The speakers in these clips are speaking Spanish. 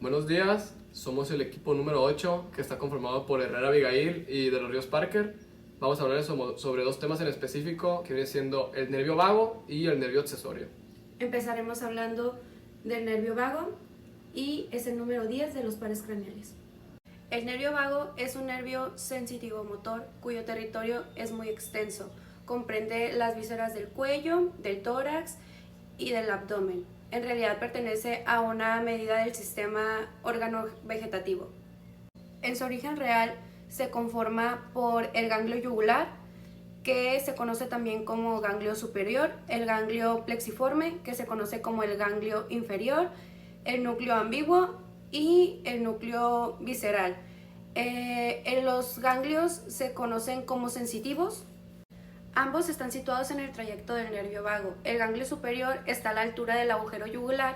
Buenos días, somos el equipo número 8 que está conformado por Herrera Abigail y de los Ríos Parker. Vamos a hablar sobre dos temas en específico que viene siendo el nervio vago y el nervio accesorio. Empezaremos hablando del nervio vago y es el número 10 de los pares craneales. El nervio vago es un nervio sensitivo motor cuyo territorio es muy extenso. Comprende las vísceras del cuello, del tórax y del abdomen. En realidad pertenece a una medida del sistema órgano-vegetativo. En su origen real se conforma por el ganglio yugular, que se conoce también como ganglio superior, el ganglio plexiforme, que se conoce como el ganglio inferior, el núcleo ambiguo y el núcleo visceral. Los ganglios se conocen como sensitivos. Ambos están situados en el trayecto del nervio vago. El ganglio superior está a la altura del agujero yugular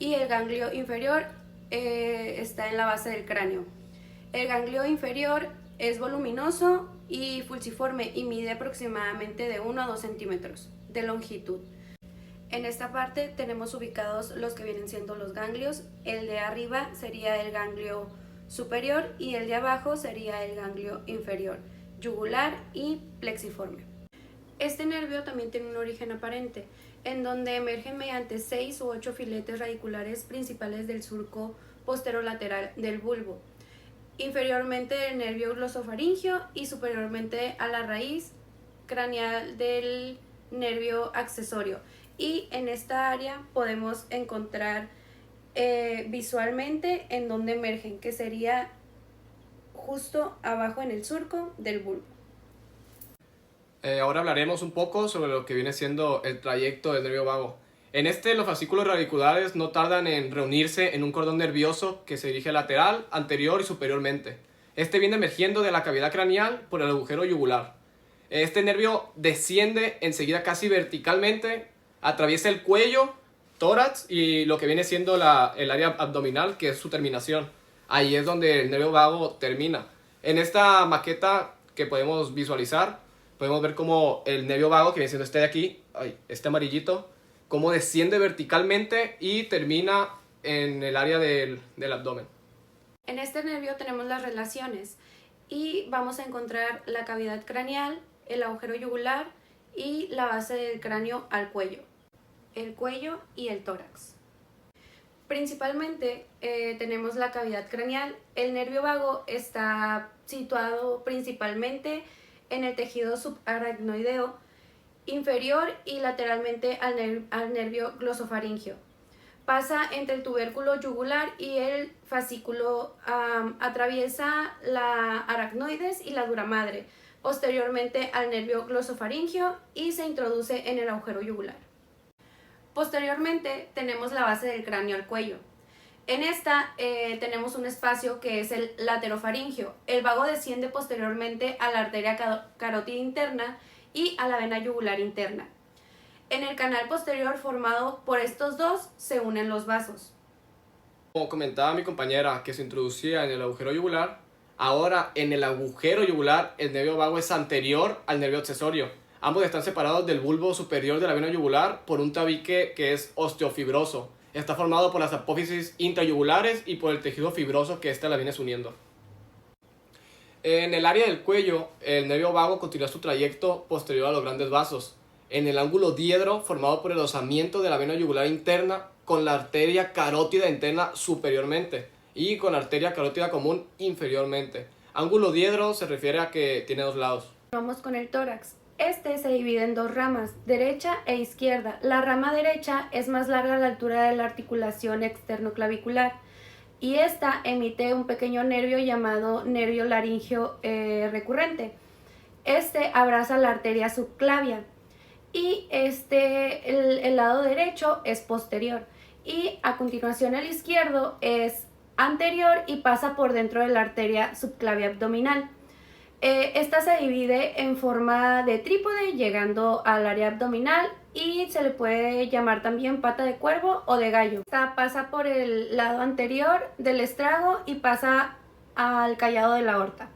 y el ganglio inferior está en la base del cráneo. El ganglio inferior es voluminoso y fusiforme y mide aproximadamente de 1 a 2 centímetros de longitud. En esta parte tenemos ubicados los que vienen siendo los ganglios. El de arriba sería el ganglio superior y el de abajo sería el ganglio inferior, yugular y plexiforme. Este nervio también tiene un origen aparente, en donde emerge mediante 6 u 8 filetes radiculares principales del surco posterolateral del bulbo, inferiormente del nervio glosofaringio y superiormente a la raíz craneal del nervio accesorio. Y en esta área podemos encontrar visualmente en donde emergen, que sería justo abajo en el surco del bulbo. Ahora hablaremos un poco sobre lo que viene siendo el trayecto del nervio vago. En los fascículos radiculares no tardan en reunirse en un cordón nervioso que se dirige lateral, anterior y superiormente. Este viene emergiendo de la cavidad craneal por el agujero yugular. Este nervio desciende enseguida casi verticalmente, atraviesa el cuello, tórax y lo que viene siendo el área abdominal, que es su terminación. Ahí es donde el nervio vago termina. En esta maqueta que podemos visualizar, podemos ver cómo el nervio vago, que viene siendo este de aquí, este amarillito, cómo desciende verticalmente y termina en el área del abdomen. En este nervio tenemos las relaciones y vamos a encontrar la cavidad craneal, el agujero yugular y la base del cráneo al cuello, el cuello y el tórax. Principalmente tenemos la cavidad craneal. El nervio vago está situado principalmente en el tejido subaracnoideo inferior y lateralmente al nervio glosofaringio. Pasa entre el tubérculo yugular y el fascículo, atraviesa la aracnoides y la dura madre, posteriormente al nervio glosofaringio y se introduce en el agujero yugular. Posteriormente tenemos la base del cráneo al cuello. En esta tenemos un espacio que es el laterofaringio. El vago desciende posteriormente a la arteria carótida interna y a la vena yugular interna. En el canal posterior formado por estos dos se unen los vasos. Como comentaba mi compañera que se introducía en el agujero yugular, ahora en el agujero yugular el nervio vago es anterior al nervio accesorio. Ambos están separados del bulbo superior de la vena yugular por un tabique que es osteofibroso. Está formado por las apófisis intrayugulares y por el tejido fibroso que la viene uniendo. En el área del cuello, el nervio vago continúa su trayecto posterior a los grandes vasos, en el ángulo diedro formado por el osamiento de la vena yugular interna con la arteria carótida interna superiormente y con la arteria carótida común inferiormente. Ángulo diedro se refiere a que tiene dos lados. Vamos con el tórax. Este se divide en dos ramas, derecha e izquierda. La rama derecha es más larga a la altura de la articulación externoclavicular y esta emite un pequeño nervio llamado nervio laringio recurrente. Este abraza la arteria subclavia y el lado derecho es posterior y a continuación el izquierdo es anterior y pasa por dentro de la arteria subclavia abdominal. Esta se divide en forma de trípode llegando al área abdominal y se le puede llamar también pata de cuervo o de gallo. Esta pasa por el lado anterior del estrago y pasa al callado de la aorta.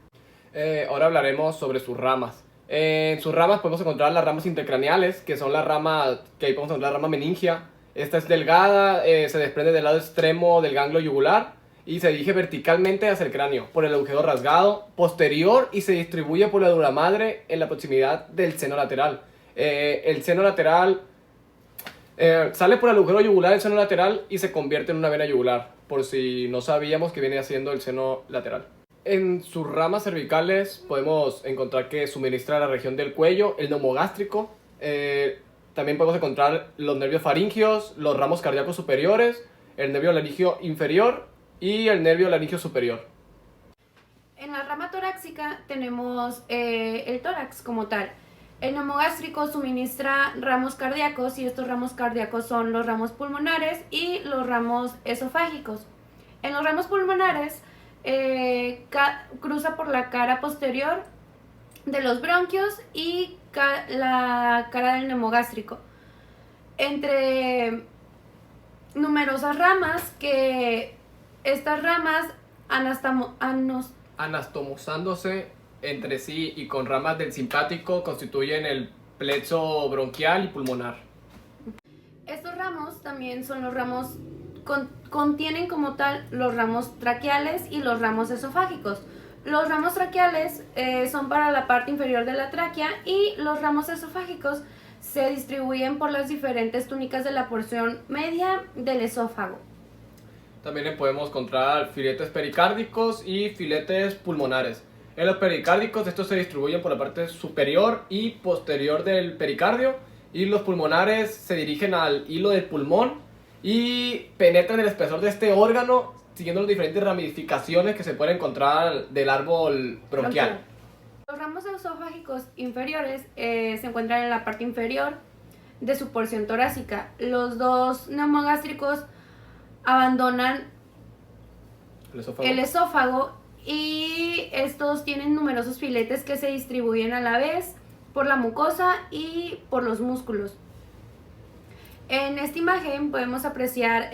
Ahora hablaremos sobre sus ramas. En sus ramas podemos encontrar las ramas intercraneales, que son la rama que ahí podemos encontrar la rama meningia. Esta es delgada, se desprende del lado extremo del ganglio yugular y se dirige verticalmente hacia el cráneo por el agujero rasgado posterior y se distribuye por la dura madre en la proximidad del seno lateral. El seno lateral sale por el agujero yugular del seno lateral y se convierte en una vena yugular, por si no sabíamos que viene haciendo el seno lateral. En sus ramas cervicales podemos encontrar que suministra la región del cuello, el neumogástrico. También podemos encontrar los nervios faríngeos, los ramos cardíacos superiores, el nervio laringio inferior y el nervio laringio superior. En la rama torácica tenemos el tórax como tal. El neumogástrico suministra ramos cardíacos y estos ramos cardíacos son los ramos pulmonares y los ramos esofágicos. En los ramos pulmonares cruza por la cara posterior de los bronquios y la cara del neumogástrico. Entre numerosas ramas que estas ramas Anastomosándose entre sí y con ramas del simpático constituyen el plexo bronquial y pulmonar. Estos ramos también son los ramos, contienen como tal los ramos traqueales y los ramos esofágicos. Los ramos traqueales son para la parte inferior de la tráquea y los ramos esofágicos se distribuyen por las diferentes túnicas de la porción media del esófago. También podemos encontrar filetes pericárdicos y filetes pulmonares. En los pericárdicos estos se distribuyen por la parte superior y posterior del pericardio y los pulmonares se dirigen al hilo del pulmón y penetran el espesor de este órgano siguiendo las diferentes ramificaciones que se pueden encontrar del árbol bronquial. Los ramos esofágicos inferiores se encuentran en la parte inferior de su porción torácica. Los dos neumogástricos abandonan el esófago y estos tienen numerosos filetes que se distribuyen a la vez por la mucosa y por los músculos. En esta imagen podemos apreciar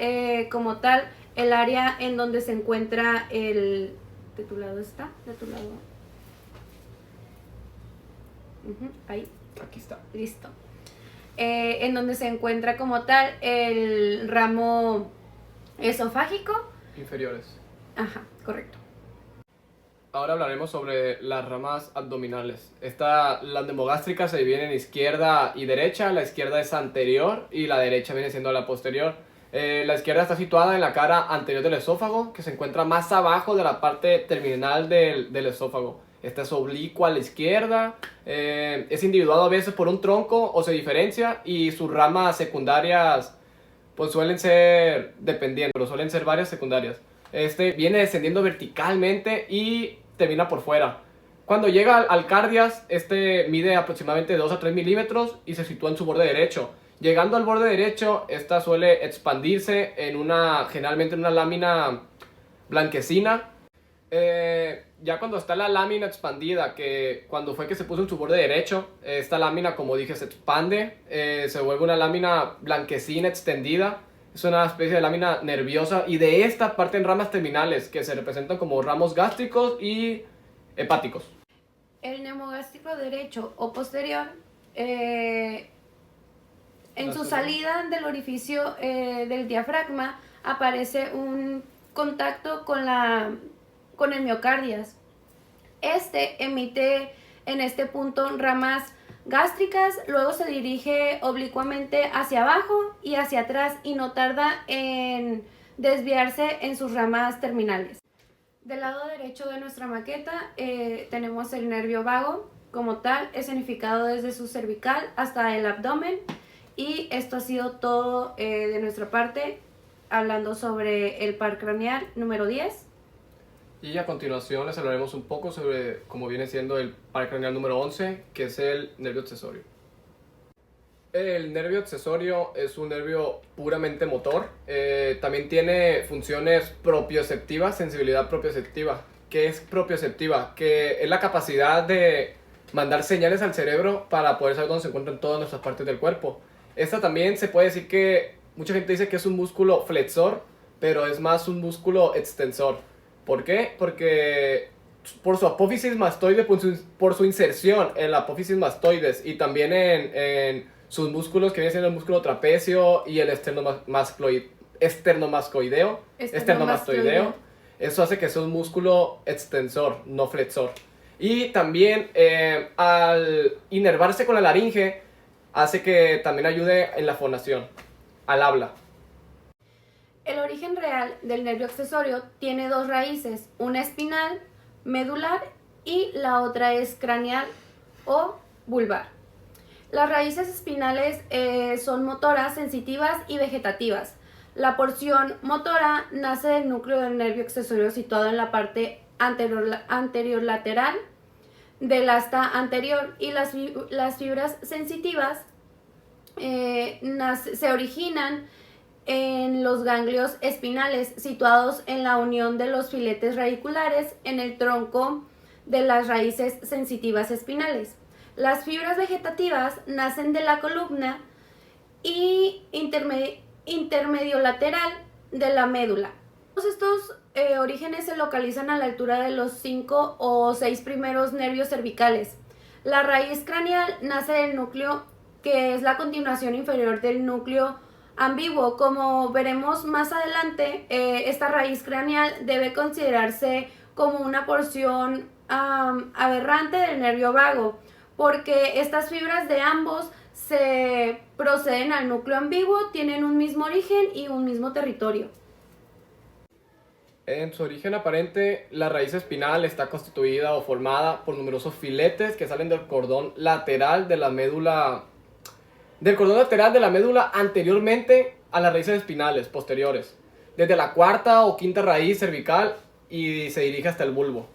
como tal el área en donde se encuentra el... ¿De tu lado está? ¿De tu lado? Ahí. Aquí está. Listo. En donde se encuentra como tal el ramo esofágico. Inferiores. Ajá, correcto. Ahora hablaremos sobre las ramas abdominales. Las neumogástricas se dividen en izquierda y derecha. La izquierda es anterior y la derecha viene siendo la posterior. La izquierda está situada en la cara anterior del esófago, que se encuentra más abajo de la parte terminal del esófago. Esta es oblicua a la izquierda, es individuado a veces por un tronco o se diferencia y sus ramas secundarias pues suelen ser dependiendo, pero suelen ser varias secundarias. Este viene descendiendo verticalmente y termina por fuera. Cuando llega al cardias, este mide aproximadamente 2 a 3 milímetros y se sitúa en su borde derecho. Llegando al borde derecho, esta suele expandirse generalmente en una lámina blanquecina. Ya cuando está la lámina expandida, que cuando fue que se puso en su borde derecho, esta lámina, como dije, se expande, se vuelve una lámina blanquecina extendida. Es una especie de lámina nerviosa y de esta parten ramas terminales que se representan como ramos gástricos y hepáticos. El neumogástrico derecho o posterior, en su salida del orificio del diafragma aparece un contacto con el miocardias. Este emite en este punto ramas gástricas, luego se dirige oblicuamente hacia abajo y hacia atrás y no tarda en desviarse en sus ramas terminales. Del lado derecho de nuestra maqueta tenemos el nervio vago, como tal, escenificado desde su cervical hasta el abdomen. Y esto ha sido todo de nuestra parte, hablando sobre el par craneal número 10. Y a continuación les hablaremos un poco sobre cómo viene siendo el par craneal número 11, que es el nervio accesorio. El nervio accesorio es un nervio puramente motor. También tiene funciones propioceptivas, sensibilidad propioceptiva. ¿Qué es propioceptiva? Que es la capacidad de mandar señales al cerebro para poder saber dónde se encuentran todas nuestras partes del cuerpo. Esta también se puede decir que mucha gente dice que es un músculo flexor, pero es más un músculo extensor. ¿Por qué? Porque por su apófisis mastoide, por su inserción en la apófisis mastoides y también en sus músculos que vienen siendo el músculo trapecio y el esternomastoideo, Eso hace que sea un músculo extensor, no flexor. Y también al inervarse con la laringe, hace que también ayude en la fonación, al habla. El origen real del nervio accesorio tiene dos raíces, una espinal, medular y la otra es craneal o vulvar. Las raíces espinales son motoras, sensitivas y vegetativas. La porción motora nace del núcleo del nervio accesorio situado en la parte anterior lateral del asta anterior y las fibras sensitivas se originan en los ganglios espinales situados en la unión de los filetes radiculares en el tronco de las raíces sensitivas espinales. Las fibras vegetativas nacen de la columna y intermedio lateral de la médula. Todos estos orígenes se localizan a la altura de los 5 o 6 primeros nervios cervicales. La raíz craneal nace del núcleo, que es la continuación inferior del núcleo ambiguo. Como veremos más adelante, esta raíz craneal debe considerarse como una porción aberrante del nervio vago, porque estas fibras de ambos se proceden al núcleo ambiguo, tienen un mismo origen y un mismo territorio. En su origen aparente, la raíz espinal está constituida o formada por numerosos filetes que salen del cordón lateral de la médula, anteriormente a las raíces espinales posteriores, desde la cuarta o quinta raíz cervical y se dirige hasta el bulbo.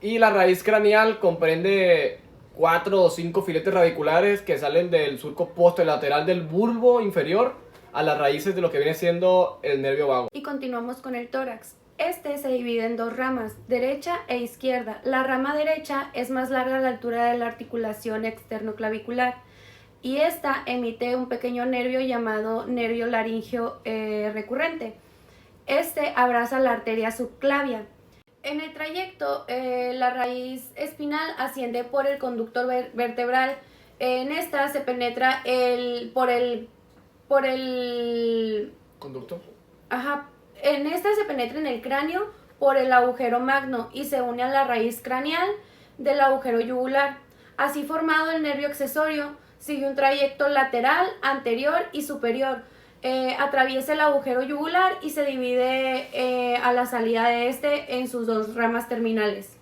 Y la raíz craneal comprende 4 o 5 filetes radiculares que salen del surco posterolateral del bulbo inferior a las raíces de lo que viene siendo el nervio vago. Y continuamos con el tórax. Este se divide en dos ramas, derecha e izquierda. La rama derecha es más larga a la altura de la articulación externoclavicular y esta emite un pequeño nervio llamado nervio laríngeo recurrente. Este abraza la arteria subclavia. En el trayecto, la raíz espinal asciende por el conducto vertebral. En esta se penetra por el ¿Conducto? Ajá. En esta se penetra en el cráneo por el agujero magno y se une a la raíz craneal del agujero yugular. Así formado, el nervio accesorio sigue un trayecto lateral, anterior y superior. Atraviesa el agujero yugular y se divide a la salida de este en sus dos ramas terminales.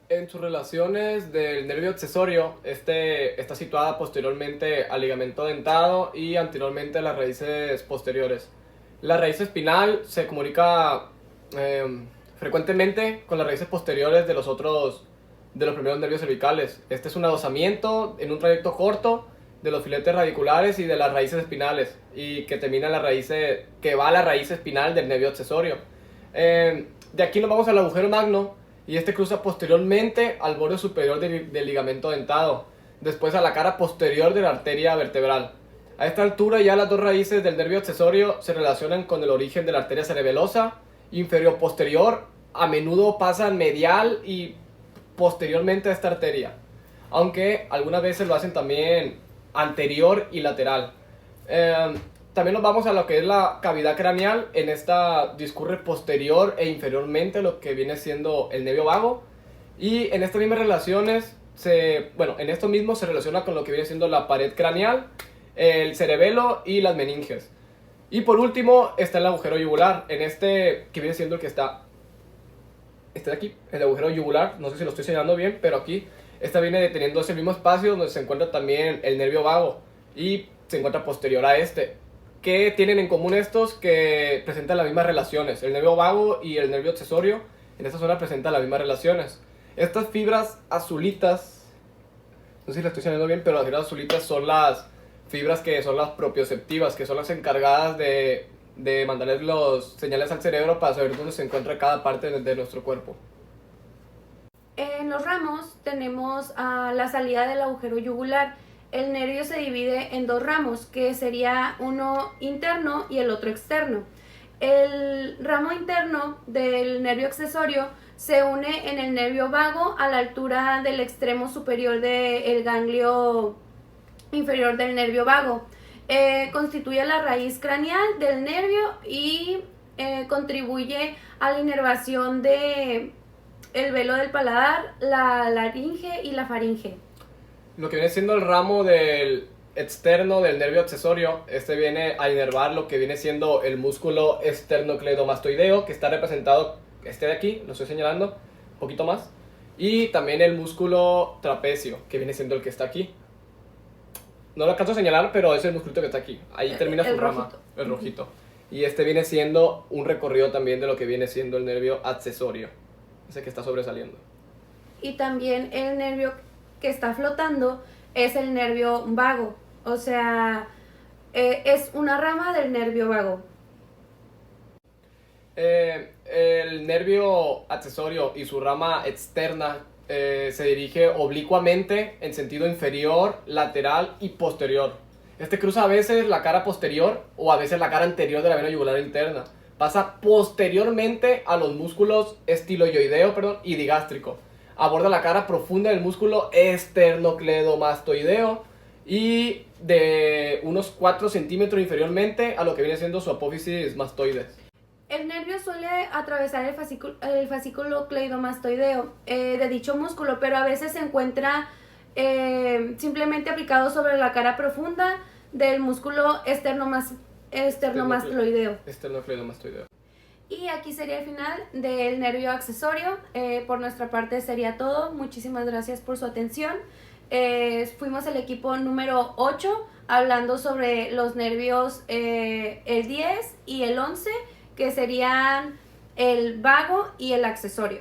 En sus relaciones del nervio accesorio, está situada posteriormente al ligamento dentado y anteriormente a las raíces posteriores. La raíz espinal se comunica frecuentemente con las raíces posteriores de los primeros nervios cervicales. Este es un adosamiento en un trayecto corto de los filetes radiculares y de las raíces espinales y que termina que va a la raíz espinal del nervio accesorio. De aquí nos vamos al agujero magno y este cruza posteriormente al borde superior del ligamento dentado, después a la cara posterior de la arteria vertebral. A esta altura ya las dos raíces del nervio accesorio se relacionan con el origen de la arteria cerebelosa inferior-posterior, a menudo pasan medial y posteriormente a esta arteria, aunque algunas veces lo hacen también anterior y lateral. También nos vamos a lo que es la cavidad craneal. En esta discurre posterior e inferiormente lo que viene siendo el nervio vago. Y en estas mismas relaciones, en esto mismo se relaciona con lo que viene siendo la pared craneal, el cerebelo y las meninges. Y por último está el agujero yugular. En este que viene siendo el que está de aquí, el agujero yugular. No sé si lo estoy señalando bien, pero aquí viene teniendo ese mismo espacio donde se encuentra también el nervio vago y se encuentra posterior a este. ¿Qué tienen en común estos? Que presentan las mismas relaciones. El nervio vago y el nervio accesorio en esta zona presentan las mismas relaciones. Estas fibras azulitas, no sé si lo estoy señalando bien, pero las fibras azulitas son las fibras que son las propioceptivas, que son las encargadas de mandarles los señales al cerebro para saber dónde se encuentra cada parte de nuestro cuerpo. En los ramos tenemos la salida del agujero yugular. El nervio se divide en dos ramos, que sería uno interno y el otro externo. El ramo interno del nervio accesorio se une en el nervio vago a la altura del extremo superior del ganglio inferior del nervio vago. Constituye la raíz craneal del nervio y contribuye a la inervación de el velo del paladar, la laringe y la faringe. Lo que viene siendo el ramo del externo del nervio accesorio, este viene a inervar lo que viene siendo el músculo esternocleidomastoideo, que está representado, este de aquí, lo estoy señalando, un poquito más, y también el músculo trapecio, que viene siendo el que está aquí. No lo alcanzo a señalar, pero es el musculito que está aquí. Ahí termina su rama, rojito. el rojito. Y este viene siendo un recorrido también de lo que viene siendo el nervio accesorio, ese que está sobresaliendo. Y también el nervio que está flotando es el nervio vago, o sea, es una rama del nervio vago. El nervio accesorio y su rama externa se dirige oblicuamente en sentido inferior, lateral y posterior. Este cruza a veces la cara posterior o a veces la cara anterior de la vena yugular interna. Pasa posteriormente a los músculos estiloioideo y digástrico. Aborda la cara profunda del músculo esternocleidomastoideo y de unos 4 centímetros inferiormente a lo que viene siendo su apófisis mastoides. El nervio suele atravesar el fascículo cleidomastoideo de dicho músculo, pero a veces se encuentra simplemente aplicado sobre la cara profunda del músculo esternocleidomastoideo. Esternocleidomastoideo. Y aquí sería el final del nervio accesorio. Por nuestra parte sería todo. Muchísimas gracias por su atención. Fuimos el equipo número 8 hablando sobre los nervios el 10 y el 11, que serían el vago y el accesorio.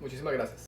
Muchísimas gracias.